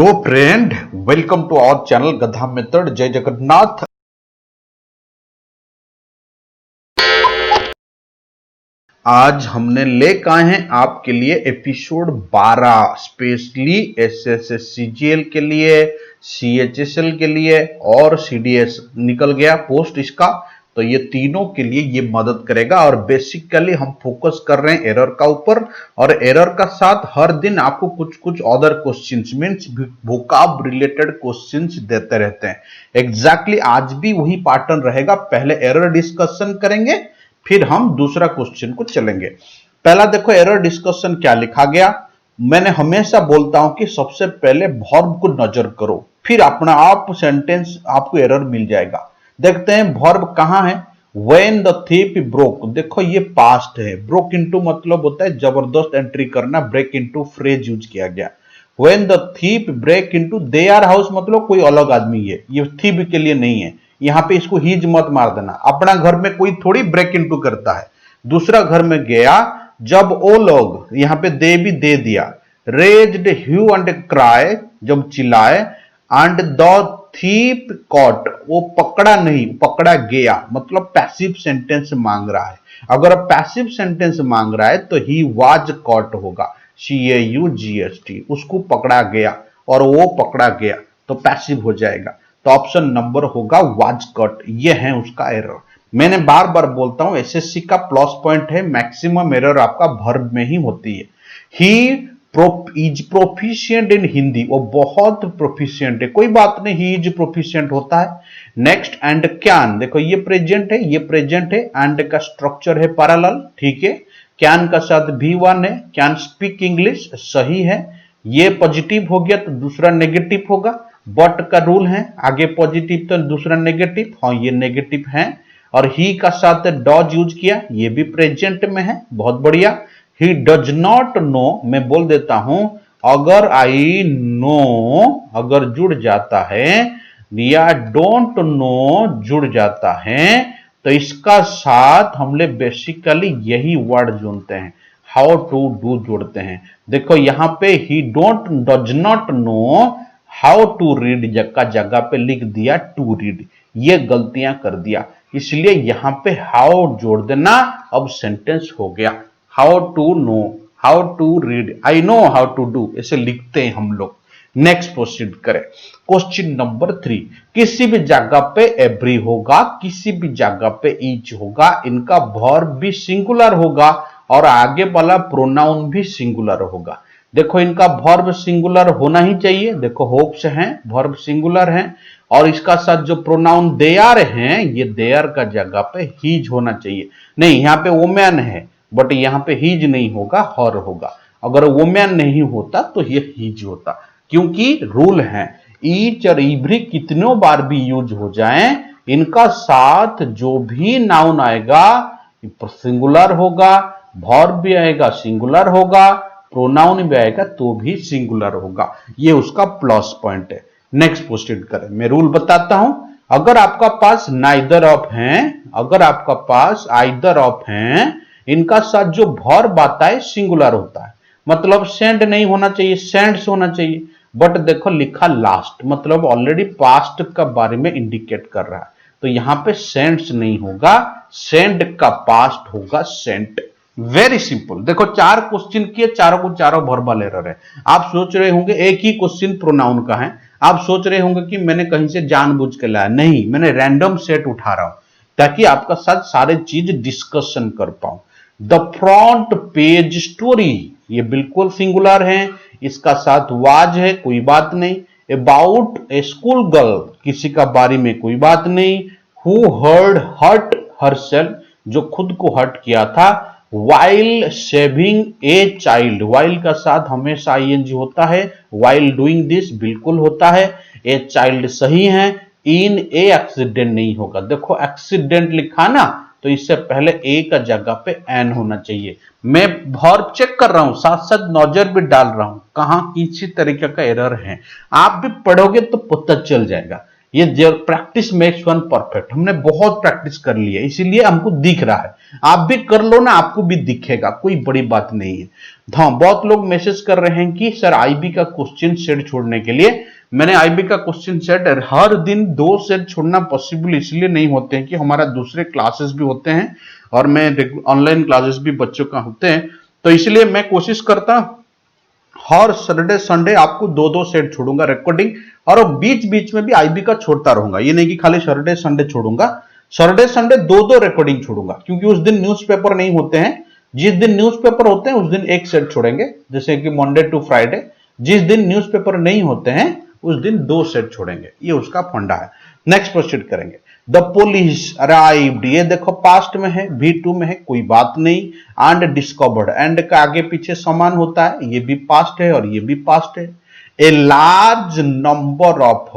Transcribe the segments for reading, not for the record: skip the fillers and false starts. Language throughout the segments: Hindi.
Hello friend, welcome to our channel गधा मेथड। जय जगन्नाथ। आज हमने लेकर आए हैं आपके लिए एपिसोड 12 स्पेशली एसएससीजीएल के लिए, सीएचएसएल के लिए और सीडीएस निकल गया पोस्ट इसका, तो ये तीनों के लिए ये मदद करेगा। और बेसिकली हम फोकस कर रहे हैं एरर का ऊपर, और एरर का साथ हर दिन आपको कुछ कुछ other questions means vocab related questions देते रहते हैं। एग्जैक्टली आज भी वही पैटर्न रहेगा। पहले एरर डिस्कशन करेंगे, फिर हम दूसरा क्वेश्चन को चलेंगे। पहला देखो, एरर डिस्कशन क्या लिखा गया। मैंने हमेशा बोलता हूं कि सबसे पहले वर्ब को नजर करो, फिर अपना आप सेंटेंस आपको एरर मिल जाएगा। देखते हैं वर्ब कहां है। When the thief broke, देखो ये पास्ट है। ब्रोक इनटू मतलब होता है जबरदस्त एंट्री करना, ब्रेक इनटू फ्रेज यूज किया गया। When the thief break into their house मतलब कोई अलग आदमी है, ये thief के लिए नहीं है। यहां पे इसको हीज मत मार देना। अपना घर में कोई थोड़ी ब्रेक इनटू करता है, दूसरा घर में गया जब वो लोग, यहां पे दे भी दे दिया। रेज्ड ह्यू एंड क्राई, जब चिल्लाए। एंड द थीप कॉट, वो पकड़ा नहीं, पकड़ा गया, मतलब पैसिव सेंटेंस मांग रहा है। अगर पैसिव सेंटेंस मांग रहा है तो ही वाज कॉट होगा, CAUGST, उसको पकड़ा गया और वो पकड़ा गया तो पैसिव हो जाएगा। तो ऑप्शन नंबर होगा वाज कॉट। ये है उसका एरर। मैंने बार बार बोलता हूं एसएससी का प्लस पॉइंट है, मैक्सिमम एरर आपका वर्ब में ही होती है। ही इज प्रोफिशिएंट इन हिंदी, वो बहुत प्रोफिशिएंट है, कोई बात नहीं, ही इज प्रोफिशिएंट होता है। नेक्स्ट, एंड कैन, देखो ये प्रेजेंट है, ये प्रेजेंट है, एंड का स्ट्रक्चर है पैरेलल, ठीक है। कैन का साथ V1 है, कैन स्पीक इंग्लिश, सही है। ये पॉजिटिव हो गया तो दूसरा नेगेटिव होगा। बट का रूल है, आगे पॉजिटिव तो दूसरा नेगेटिव, हाँ ये नेगेटिव है। और ही का साथ डॉज यूज किया, ये भी प्रेजेंट में है, बहुत बढ़िया। ही डज नॉट नो, मैं बोल देता हूं, अगर आई नो अगर जुड़ जाता है या डोंट नो जुड़ जाता है तो इसका साथ हमने बेसिकली यही वर्ड जोड़ते हैं, हाउ टू डू जोड़ते हैं। देखो यहां पे he does not know how to read जगह पे लिख दिया टू रीड, ये गलतियां कर दिया, इसलिए यहां पे हाउ जोड़ देना। अब सेंटेंस हो गया, how to know, how to read, I know how to do, ऐसे लिखते हैं हम लोग। नेक्स्ट प्रोसीड करें। क्वेश्चन नंबर 3, किसी भी जगह पे एवरी होगा, किसी भी जगह पे ईच होगा, इनका वर्ब भी सिंगुलर होगा और आगे वाला प्रोनाउन भी सिंगुलर होगा। देखो इनका वर्ब सिंगुलर होना ही चाहिए, देखो होप्स हैं, वर्ब सिंगुलर हैं, और इसका साथ जो प्रोनाउन देयर हैं, ये देयर का जगह पे हीज होना चाहिए। नहीं, यहाँ पे वोमैन है बट यहाँ पे हीज नहीं होगा, हर होगा। अगर वोमैन नहीं होता तो ये हीज होता, क्योंकि रूल है ईच और एवरी कितनों बार भी यूज हो जाए, इनका साथ जो भी नाउन आएगा सिंगुलर होगा, वर्ब भी आएगा सिंगुलर होगा, प्रोनाउन भी आएगा तो भी सिंगुलर होगा। ये उसका प्लस पॉइंट है। नेक्स्ट प्रोसीड करें। मैं रूल बताता हूं, अगर आपका पास नाइदर ऑफ है, अगर आपका पास आइदर ऑफ है, इनका साथ जो वर्ब आता है सिंगुलर होता है, मतलब सेंड नहीं होना चाहिए, सेंड्स होना चाहिए। बट देखो लिखा लास्ट, मतलब ऑलरेडी पास्ट का बारे में इंडिकेट कर रहा है, तो यहां पे सेंड्स नहीं होगा, सेंड का पास्ट होगा सेंट। Very simple. देखो 4 क्वेश्चन किए, चारों को चारों वर्बल एरर है। आप सोच रहे होंगे एक ही क्वेश्चन प्रोनाउन का है, आप सोच रहे होंगे कि मैंने कहीं से जानबूझ के लाया, नहीं, मैंने रैंडम सेट उठा रहा हूं ताकि आपका साथ सारे चीज डिस्कशन कर पाऊं। द फ्रंट पेज स्टोरी, ये बिल्कुल सिंगुलर है, इसका साथ वाज है, कोई बात नहीं। अबाउट ए स्कूल गर्ल, किसी का बारे में कोई बात नहीं। हु हर्ट हरसेल्फ, जो खुद को हर्ट किया था। While saving a child, while का साथ हमेशा ING होता है, वाइल डूइंग दिस बिल्कुल होता है। ए चाइल्ड सही है, इन ए एक्सीडेंट नहीं होगा। देखो एक्सीडेंट लिखा ना, तो इससे पहले ए का जगह पे एन होना चाहिए। मैं वर्ब चेक कर रहा हूं, साथ साथ नजर भी डाल रहा हूं कहां किसी तरीके का एरर है, आप भी पढ़ोगे तो पता चल जाएगा। ये प्रैक्टिस मेक्स वन परफेक्ट, हमने बहुत प्रैक्टिस कर ली है इसीलिए हमको दिख रहा है। आप भी कर लो ना, आपको भी दिखेगा, कोई बड़ी बात नहीं है। हाँ, बहुत लोग मैसेज कर रहे हैं कि सर आईबी का क्वेश्चन सेट छोड़ने के लिए, मैंने आईबी का क्वेश्चन सेट हर दिन 2 सेट छोड़ना पॉसिबल इसलिए नहीं होते हैं कि हमारा दूसरे क्लासेस भी होते हैं और मैं ऑनलाइन क्लासेस भी बच्चों का होते हैं, तो इसलिए मैं कोशिश करता हर सैटरडे संडे आपको 2-2 सेट छोड़ूंगा रिकॉर्डिंग, और बीच बीच में भी आईबी का छोड़ता रहूंगा। ये नहीं कि खाली सैटरडे संडे छोड़ूंगा, सैटरडे संडे 2-2 रिकॉर्डिंग छोड़ूंगा, क्योंकि उस दिन न्यूज़पेपर नहीं होते हैं। जिस दिन न्यूज़पेपर होते हैं उस दिन एक सेट छोड़ेंगे, जैसे कि मंडे टू फ्राइडे। जिस दिन न्यूज़पेपर नहीं होते हैं उस दिन 2 सेट छोड़ेंगे, ये उसका फंडा है। नेक्स्ट प्रोसीड करेंगे। द पुलिस अराइव्ड, ये देखो पास्ट में है, V2 में है, कोई बात नहीं। एंड डिस्कवर्ड, एंड का आगे पीछे समान होता है, ये भी पास्ट है और ये भी पास्ट है। A large number of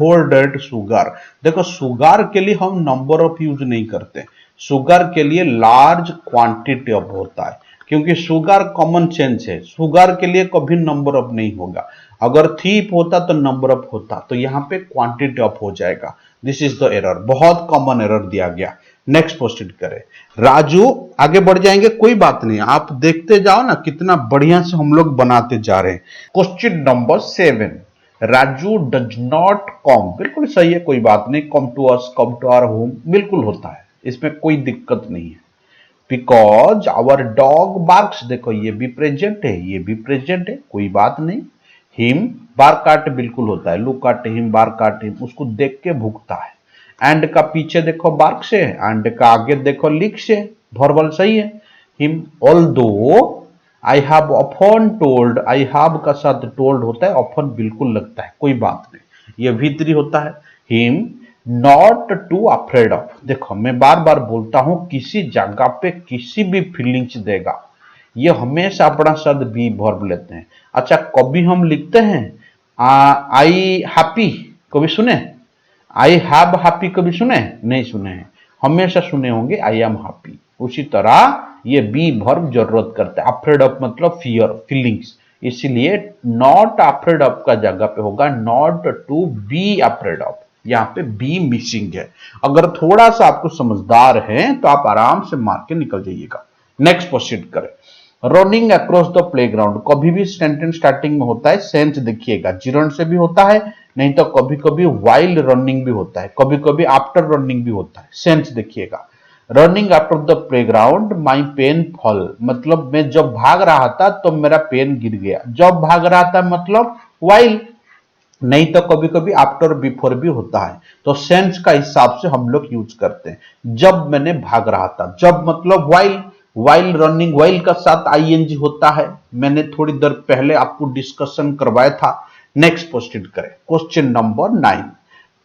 holded sugar, देखो शुगर के लिए हम नंबर ऑफ यूज नहीं करते, शुगर के लिए लार्ज क्वांटिटी ऑफ होता है, क्योंकि शुगर कॉमन सेंस है, शुगर के लिए कभी नंबर ऑफ नहीं होगा। अगर थीप होता तो नंबर ऑफ होता, तो यहां पे क्वांटिटी ऑफ हो जाएगा। दिस इज द एरर, बहुत कॉमन एरर दिया गया। नेक्स्ट प्रोसीड करें। राजू, आगे बढ़ जाएंगे, कोई बात नहीं, आप देखते जाओ ना कितना बढ़िया से हम लोग बनाते जा रहे हैं। Question number 7, Raju does not come, बिल्कुल सही है, कोई बात नहीं। Come to us, come to our home, बिल्कुल होता है, इसमें कोई दिक्कत नहीं है। बिकॉज आवर डॉग बार्क्स, देखो ये भी प्रेजेंट है, ये भी प्रेजेंट है, कोई बात नहीं। हिम, बार काट बिल्कुल होता है, लुक काट हिम, बार काट हिम, उसको देख के भूखता है। एंड का पीछे देखो बार्क से, एंड का आगे देखो लिक से, वर्बल सही है। Him, although I have often told, I have का साथ टोल्ड होता है, ऑफन बिल्कुल लगता है, कोई बात नहीं, ये V3 होता है। Him not to afraid of, देखो मैं बार बार बोलता हूं, किसी जगह पे किसी भी फीलिंग्स देगा, ये हमेशा अपना शब्द बी वर्ब लेते हैं। अच्छा, कभी हम लिखते हैं आई हैप्पी, कभी सुने? आई हैव हैप्पी कभी सुने? नहीं सुने हैं, हमेशा सुने होंगे आई एम हैप्पी। उसी तरह ये बी वर्ब जरूरत करता है। अफ्रेड ऑफ मतलब फियर, फीलिंग्स, इसीलिए नॉट अफ्रेड ऑफ का जगह पे होगा not to be afraid of, यहाँ पे बी मिसिंग है। अगर थोड़ा सा आपको समझदार है तो आप आराम से मार के निकल जाइएगा। नेक्स्ट प्रोसीड करें। रनिंग अक्रॉस द प्लेग्राउंड, कभी भी सेंटेंस स्टार्टिंग में होता है, सेंस देखिएगा, जिरन से भी होता है, नहीं तो कभी कभी वाइल रनिंग भी होता है, कभी कभी आफ्टर रनिंग भी होता है, सेंस देखिएगा। Running after the playground my pen fall, मतलब मैं जब भाग रहा था तो मेरा पेन गिर गया, जब भाग रहा था मतलब वाइल, नहीं तो कभी कभी आफ्टर बिफोर भी होता है, तो सेंस का हिसाब से हम लोग यूज करते हैं। जब मैंने भाग रहा था, जब मतलब वाइल, वाइल रनिंग, वाइल का साथ आईएनजी होता है, मैंने थोड़ी देर पहले आपको डिस्कशन करवाया था। नेक्स्ट प्रोसीड करें। Question number 9,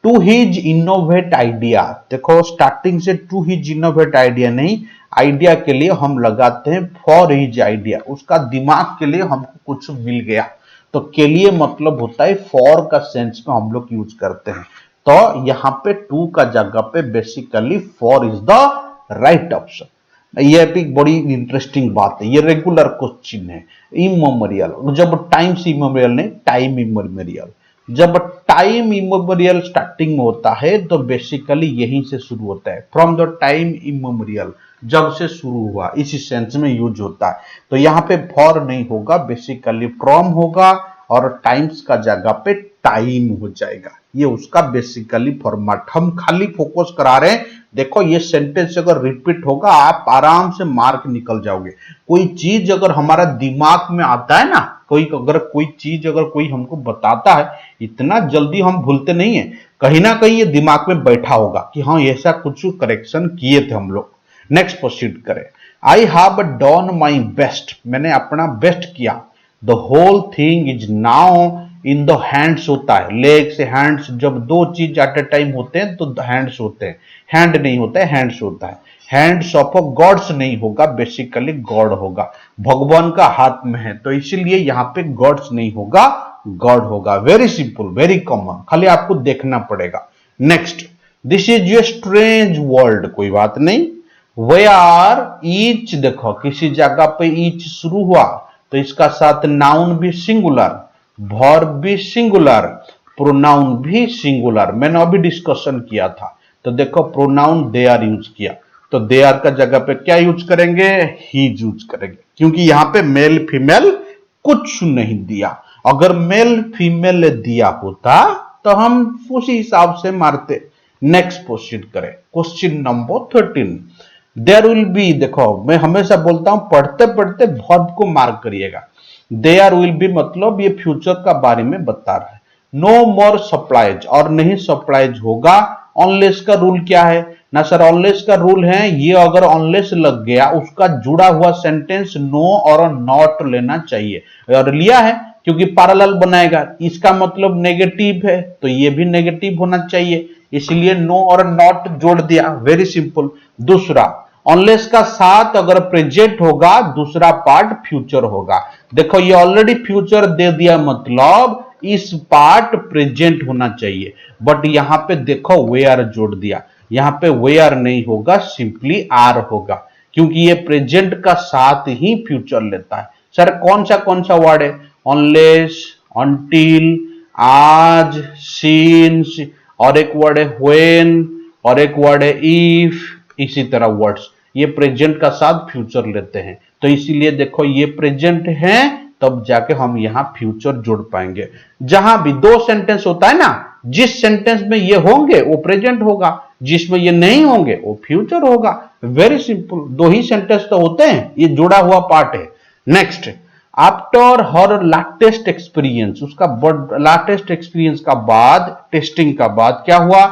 to his innovate idea, देखो स्टार्टिंग से टू हिज इनोवेट आइडिया नहीं, आइडिया के लिए हम लगाते हैं फॉर हिज आइडिया, उसका दिमाग के लिए हमको कुछ मिल गया, तो के लिए मतलब होता है फॉर का सेंस में हम लोग यूज करते हैं, तो यहां पे टू का जगह पे basically for is the right option. ये भी बड़ी इंटरेस्टिंग बात है, ये रेगुलर क्वेश्चन है। इमोमोरियल, जब टाइम से इमोमोरियल नहीं, टाइम इमोमोरियल, जब टाइम इमोमोरियल स्टार्टिंग में होता है तो बेसिकली यहीं से शुरू होता है, फ्रॉम द टाइम इमोमोरियल, जब से शुरू हुआ, इसी सेंस में यूज होता है। तो यहाँ पे फॉर नहीं होगा, बेसिकली फ्रॉम होगा, और टाइम्स का जगह पे टाइम हो जाएगा, ये उसका बेसिकली फॉर्मेट। हम खाली फोकस करा रहे हैं, देखो ये सेंटेंस अगर रिपीट होगा आप आराम से मार्क निकल जाओगे। कोई चीज अगर हमारा दिमाग में आता है ना, कोई चीज अगर कोई हमको बताता है, इतना जल्दी हम भूलते नहीं है, कहीं ना कहीं ये दिमाग में बैठा होगा कि हाँ ऐसा कुछ करेक्शन किए थे हम लोग। नेक्स्ट प्रोसीड करें। I have done my best, मैंने अपना बेस्ट किया। The whole thing is now in the hands होता है, लेग से हैंड्स, जब दो चीज एट ए टाइम होते हैं तो हैंड्स होते हैं, हैंड नहीं होता है, हैंड्स होता है। हैंड्स ऑफ गॉड्स नहीं होगा, बेसिकली गॉड होगा, भगवान का हाथ में है, तो इसीलिए यहाँ पे गॉड्स नहीं होगा, गॉड होगा। वेरी सिंपल, वेरी कॉमन, खाली आपको देखना पड़ेगा। Next, this is a strange world, कोई बात नहीं। वेयर ईच, देखो किसी जगह पे ईच शुरू हुआ तो इसका साथ नाउन भी सिंगुलर, वर्ब भी सिंगुलर, प्रोनाउन भी सिंगुलर, मैंने अभी डिस्कशन किया था। तो देखो प्रोनाउन दे आर यूज किया, तो दे आर का जगह पे क्या यूज करेंगे, हीज यूज करेंगे, क्योंकि यहां पे मेल फीमेल कुछ नहीं दिया। अगर मेल फीमेल दिया होता तो हम उसी हिसाब से मारते। नेक्स्ट प्रोसीड करें, question number 13। There will be, देखो मैं हमेशा बोलता हूं पढ़ते पढ़ते वर्ब को मार्क करिएगा। देयर विल बी मतलब ये फ्यूचर का बारे में बता रहा है। नो मोर सप्लाईज, और नहीं सप्लाईज होगा। ऑनलेस का रूल क्या है ना सर, ऑनलेस का रूल है ये अगर ऑनलेस लग गया उसका जुड़ा हुआ सेंटेंस नो और नॉट लेना चाहिए, और लिया है क्योंकि पैरेलल बनाएगा, इसका मतलब नेगेटिव है तो ये भी नेगेटिव होना चाहिए, इसलिए नो और नॉट जोड़ दिया, वेरी सिंपल। दूसरा, ऑनलेस का साथ अगर प्रेजेंट होगा दूसरा पार्ट फ्यूचर होगा। देखो ये ऑलरेडी फ्यूचर दे दिया मतलब इस पार्ट प्रेजेंट होना चाहिए, बट यहां पे देखो वेयर जोड़ दिया, यहां पे वेयर नहीं होगा, सिंपली आर होगा, क्योंकि ये प्रेजेंट का साथ ही फ्यूचर लेता है। सर कौन सा वर्ड है, ऑनलेस, अनटिल, आज, सिंस, और एक वर्ड है व्हेन, और एक वर्ड है इफ, इसी तरह वर्ड्स ये प्रेजेंट का साथ फ्यूचर लेते हैं, तो इसीलिए देखो ये प्रेजेंट है तब जाके हम यहां फ्यूचर जोड़ पाएंगे। जहां भी दो सेंटेंस होता है ना, जिस सेंटेंस में ये होंगे वो प्रेजेंट होगा, जिसमें ये नहीं होंगे वो फ्यूचर होगा, वेरी सिंपल। दो ही सेंटेंस तो होते हैं, ये जुड़ा हुआ पार्ट है। Next, after her latest experience, उसका लेटेस्ट एक्सपीरियंस का बाद, टेस्टिंग का बाद क्या हुआ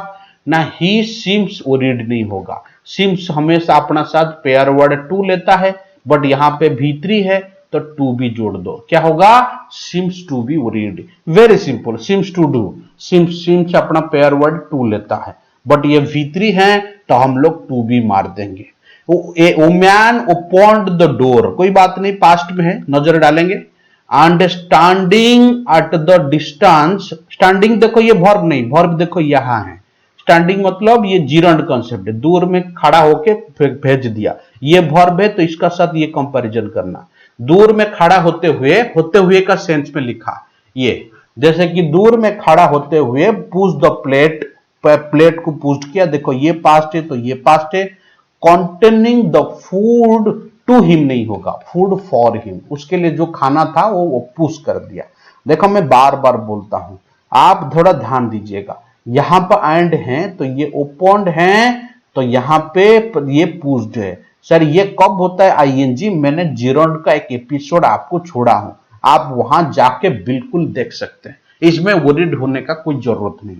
ना, ही सीम्स वरीड नहीं होगा। सीम्स हमेशा अपना साथ पेयर वर्ड टू लेता है, बट यहां पे भीतरी है तो टू भी जोड़ दो, क्या होगा, seems to be worried, very simple. Seems to do, seems अपना पेयर वर्ड टू लेता है, बट ये भीतरी है तो हम लोग टू भी मार देंगे। मैन ओपन्ड द डोर, कोई बात नहीं पास्ट में है, नजर डालेंगे। And standing at the distance, standing देखो ये वर्ब नहीं, वर्ब देखो यहां है, स्टैंडिंग मतलब ये जीरंड कॉन्सेप्ट है, दूर में खड़ा होके भेज दिया, ये वर्ब है तो इसका साथ ये कंपैरिजन करना। दूर में खड़ा होते हुए का सेंस में लिखा, ये जैसे कि दूर में खड़ा होते हुए पुश द प्लेट, प्लेट को पुश किया, देखो ये पास्ट है तो ये पास्ट है। Containing the food to him नहीं होगा, फूड फॉर हिम, उसके लिए जो खाना था वो पुश कर दिया। देखो मैं बार बार बोलता हूं, आप थोड़ा ध्यान दीजिएगा, यहां पर एंड है तो ये ओपन्ड है तो यहां पे ये पुश्ड है। सर ये कब होता है आईएनजी, मैंने जीरोंड का एक एपिसोड आपको छोड़ा हूं, आप वहां जाके बिल्कुल देख सकते हैं, इसमें वरीड होने का कोई जरूरत नहीं।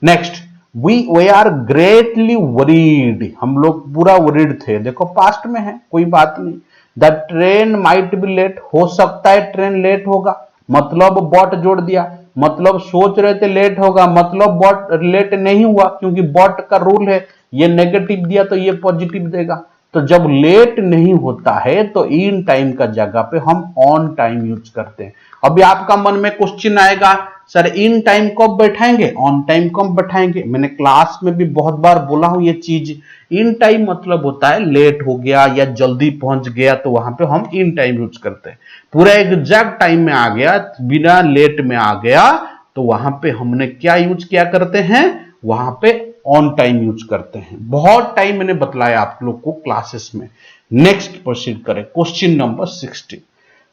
Next, we are greatly worried, हम लोग पूरा वरीड थे, देखो पास्ट में है कोई बात नहीं। The train might be late, हो सकता है ट्रेन लेट होगा, मतलब बॉट जोड़ दिया, मतलब सोच रहे थे लेट होगा, मतलब बॉट लेट नहीं हुआ, क्योंकि बॉट का रूल है, ये नेगेटिव दिया तो ये पॉजिटिव देगा। तो जब लेट नहीं होता है तो इन टाइम का जगह पे हम ऑन टाइम यूज करते हैं। अभी आपका मन में क्वेश्चन आएगा, सर इन टाइम कब बैठाएंगे, ऑन टाइम कब बैठाएंगे, मैंने क्लास में भी बहुत बार बोला हूं ये चीज। इन टाइम मतलब होता है लेट हो गया या जल्दी पहुंच गया तो वहां पे हम इन टाइम यूज करते हैं। पूरा एग्जैक्ट टाइम में आ गया, बिना लेट में आ गया तो वहां पे हमने क्या यूज किया करते हैं, वहां पे ऑन टाइम यूज करते हैं। बहुत टाइम मैंने बतलाया आप लोग को क्लासेस में। नेक्स्ट प्रोसीड करें, question number 16।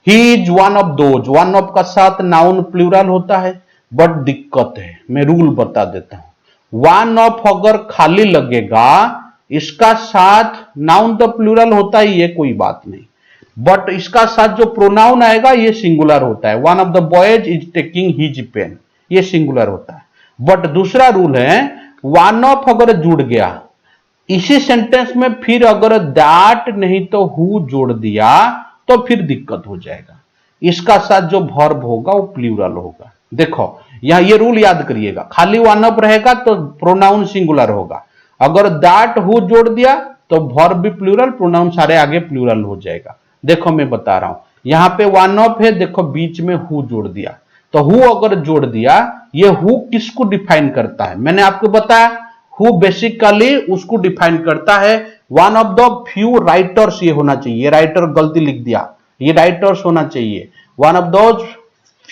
He is one of those, one of का साथ नाउन प्लूरल होता है, बट दिक्कत है, मैं रूल बता देता हूं। वन ऑफ अगर खाली लगेगा, इसका साथ नाउन तो प्लूरल होता ही है, कोई बात नहीं, बट इसका साथ जो प्रोनाउन आएगा ये सिंगुलर होता है। One of the boys is taking his pen, ये सिंगुलर होता है। बट दूसरा रूल है, वन ऑफ अगर जुड़ गया इसी सेंटेंस में, फिर अगर दैट नहीं तो हु जोड़ दिया तो फिर दिक्कत हो जाएगा, इसका साथ जो वर्ब होगा वो प्लूरल होगा। देखो यहां ये रूल याद करिएगा, खाली वन ऑफ रहेगा तो प्रोनाउन सिंगुलर होगा, अगर दैट हु जोड़ दिया तो वर्ब भी प्लूरल, प्रोनाउन सारे आगे प्लूरल हो जाएगा। देखो मैं बता रहा हूं, यहां पे वन ऑफ है, देखो बीच में हु जोड़ दिया, तो हु अगर जोड़ दिया, ये हु किसको डिफाइन करता है, मैंने आपको बताया हु बेसिकली उसको डिफाइन करता है, one of the few writers, ये होना चाहिए, राइटर गलती लिख दिया, ये राइटर्स होना चाहिए, one of those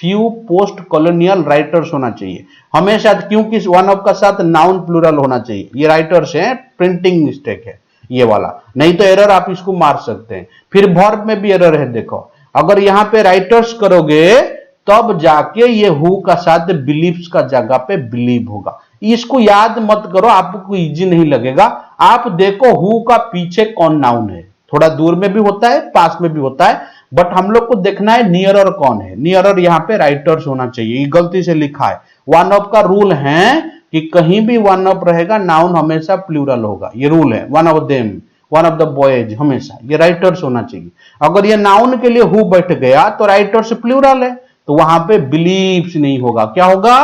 few post colonial writers होना चाहिए हमेशा, क्योंकि वन ऑफ का साथ नाउन प्लूरल होना चाहिए। ये राइटर्स हैं, प्रिंटिंग मिस्टेक है ये वाला, नहीं तो एरर आप इसको मार सकते हैं। फिर वर्ब में भी एरर है, देखो अगर यहां पे राइटर्स करोगे तब जाके ये हु का साथ बिलीव्स का जगह पे बिलीव होगा। इसको याद मत करो, आपको इजी नहीं लगेगा। आप देखो हु का पीछे कौन नाउन है, थोड़ा दूर में भी होता है, पास में भी होता है, बट हम लोग को देखना है नियरर कौन है। नियरर यहाँ पे राइटर्स होना चाहिए, ये गलती से लिखा है। वन ऑफ का रूल है कि कहीं भी वन ऑफ रहेगा नाउन हमेशा प्लूरल होगा, ये रूल है। One of them, one of the boys, हमेशा ये राइटर्स होना चाहिए। अगर ये नाउन के लिए हु बैठ गया तो राइटर्स प्लूरल है, तो वहां पे बिलीव्स नहीं होगा, क्या होगा?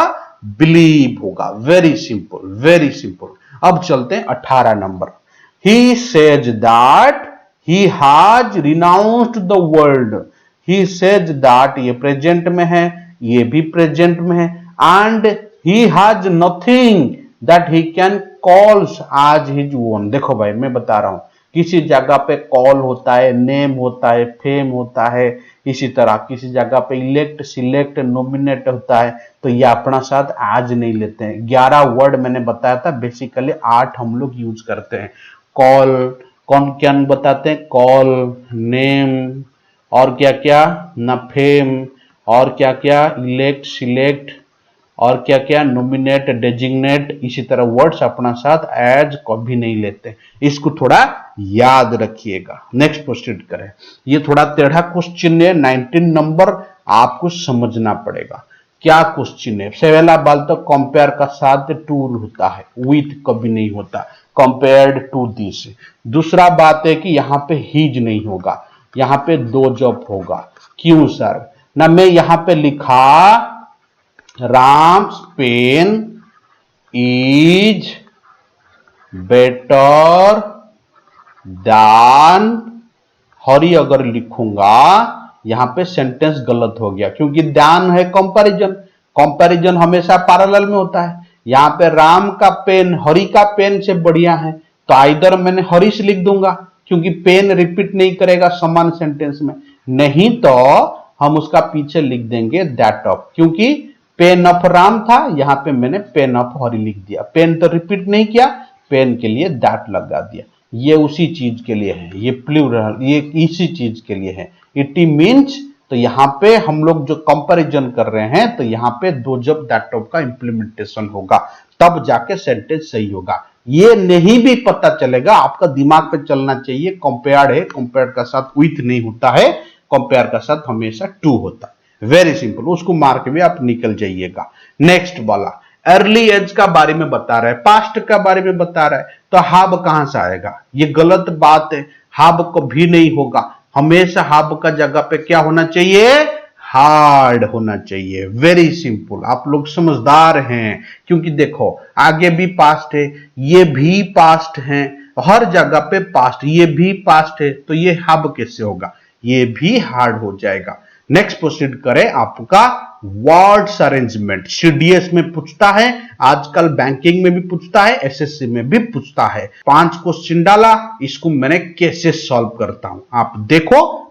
बिलीव होगा। Very simple, very simple. अब चलते हैं 18 number. He says that he has renounced the world। he says that ये प्रेजेंट में है, ये भी प्रेजेंट में है, and he has nothing that he can calls as his own। देखो भाई मैं बता रहा हूं, किसी जगह पे कॉल होता है, नेम होता है, फेम होता है, इसी तरह किसी जगह पे इलेक्ट, सिलेक्ट, नॉमिनेट होता है, तो ये अपना साथ आज नहीं लेते हैं। 11 वर्ड मैंने बताया था, बेसिकली 8 हम लोग यूज करते हैं। कॉल, कौन क्या बताते हैं? कॉल, नेम, और क्या क्या ना, फेम, और क्या क्या इलेक्ट, सिलेक्ट, और क्या क्या नॉमिनेट, डेजिग्नेट, इसी तरह वर्ड्स अपना साथ एज कभी नहीं लेते। इसको थोड़ा याद रखिएगा। नेक्स्ट प्रोसीड करें। ये थोड़ा टेढ़ा क्वेश्चन है, 19 नंबर, आपको समझना पड़ेगा क्या क्वेश्चन है। पहला बाल तो कंपेयर का साथ टू होता है, विथ कभी नहीं होता, कंपेयर्ड टू दिस। दूसरा बात है कि यहां पे हीज नहीं होगा, यहां पे दो जॉब होगा। क्यों सर? ना मैं यहां पे लिखा राम्स पेन इज बेटर दान हरी, अगर लिखूंगा यहां पे सेंटेंस गलत हो गया, क्योंकि दान है कंपैरिजन, कंपैरिजन हमेशा पैरेलल में होता है। यहां पे राम का पेन हरि का पेन से बढ़िया है, तो आइदर मैंने हरि से लिख दूंगा, क्योंकि पेन रिपीट नहीं करेगा समान सेंटेंस में, नहीं तो हम उसका पीछे लिख देंगे दैट ऑफ, क्योंकि पेन ऑफ राम था, यहां पे मैंने पेन ऑफ हरि लिख दिया। पेन तो रिपीट नहीं किया, पेन के लिए दैट लगा दिया। ये उसी चीज के लिए है, ये प्लूरल, ये इसी चीज के लिए है। इट मीन्स, तो यहां पे हम लोग जो कंपैरिजन कर रहे हैं, तो यहां पे दो जब दैट ऑफ का इंप्लीमेंटेशन होगा, तब जाके सेंटेंस सही होगा। ये नहीं भी पता चलेगा, आपका दिमाग पे चलना चाहिए। कंपेयर्ड है, कंपेयर्ड का साथ विथ नहीं होता है, कंपेयर का साथ हमेशा टू होता है। वेरी सिंपल, उसको मार के भी आप निकल जाइएगा। नेक्स्ट वाला अर्ली एज का बारे में बता रहा है, पास्ट का बारे में बता रहा है, तो हाब कहां से आएगा? ये गलत बात है, हाब कभी नहीं होगा। हमेशा हाब का जगह पे क्या होना चाहिए? हार्ड होना चाहिए। वेरी सिंपल, आप लोग समझदार हैं, क्योंकि देखो आगे भी पास्ट है, ये भी पास्ट है, हर जगह पे पास्ट, ये भी पास्ट है, तो ये हाब कैसे होगा? ये भी हार्ड हो जाएगा। नेक्स्ट प्रोसीड करें। आपका वर्ड्स अरेंजमेंट सीडीएस में पूछता है, आजकल बैंकिंग में भी पूछता है, एसएससी में भी पूछता है। 5 क्वेश्चन डाला, इसको मैंने कैसे सॉल्व करता हूं आप देखो,